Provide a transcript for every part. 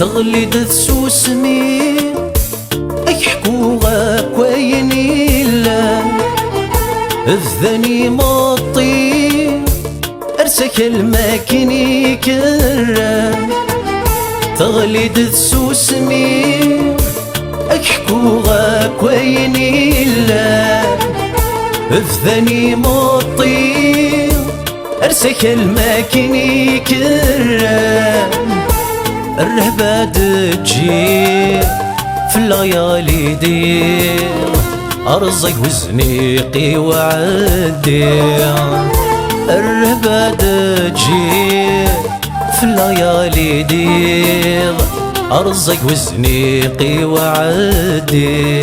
تغلد السوسمي يحكو غاك ويني لا الذني مطي ارسك الماكني كرا تغلد السوسمي يحكو غاك ويني لا الذني مطي ارسك الماكني كرا الرهبة تجي في الليالي دير أرزق وزنيقي وعدي الرهبة تجي في الليالي دير أرزق وزنيقي وعدي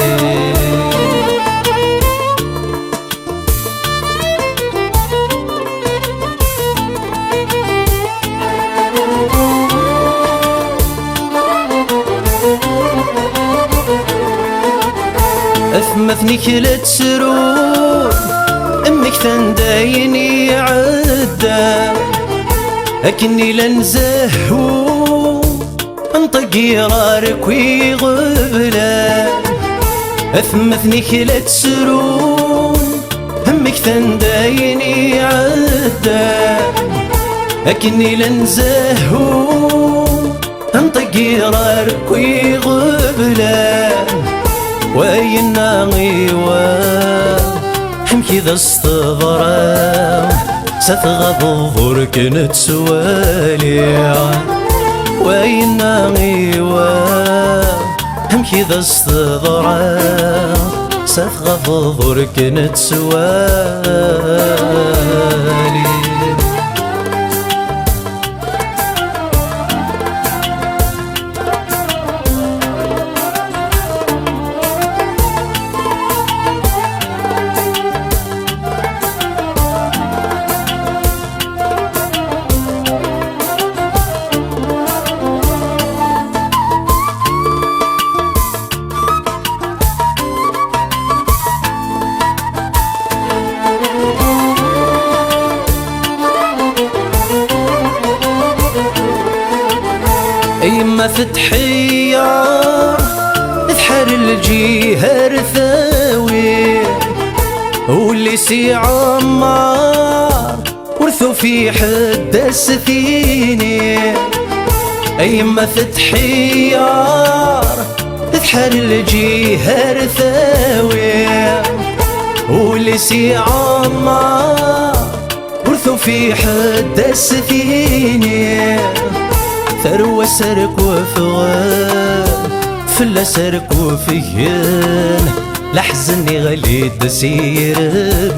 أثمثني كلا تسرون أمك تندايني عدا أكني لنزهو انطقي رارك ويغبلا أثمثني كلا تسرون أمك تندايني عدا أكني لنزهو انطقي رارك ويغبلا وينا غيوا حمكي ذا استغرا ستغض ظهرك نتسوالي وينا غيوا حمكي ذا استغرا ستغض ظهرك نتسوالي يما فتحية ثحر الجهر ثاوي واللي سي عمار ورثو في حد السفيني يما فتحية ثحر الجهر ثاوي واللي سي عمار ورثو في حد السفيني ثروة سرك وفغان فلا سرك وفيان لحزني غليت سير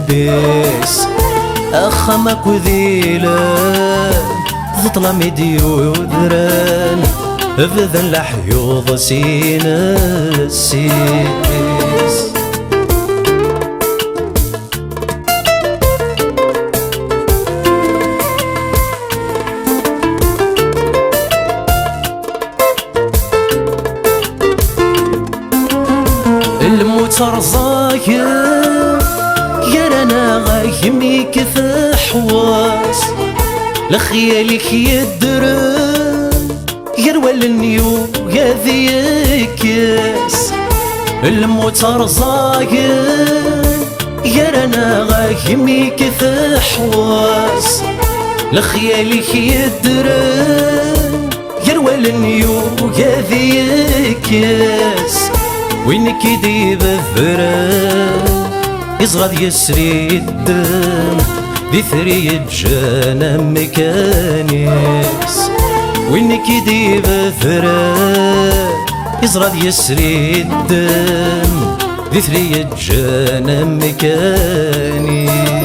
بيس أخمك وذيلان ظطلة ميدي وذران بذن لحيوض سين السيس الموتر زاير يرانا غايمي كيف حواس لخيالك يدرن يروى النيو يا ذيكس الموتر زاير يرانا غايمي كيف حواس لخيالك يدرن يروى النيو يا ذيكس وينك يديب الذران يزغد يسري الدم ذي ثري جانا مكانيس وينك يديب الذران يزغد يسري الدم ذي ثري جانا مكانيس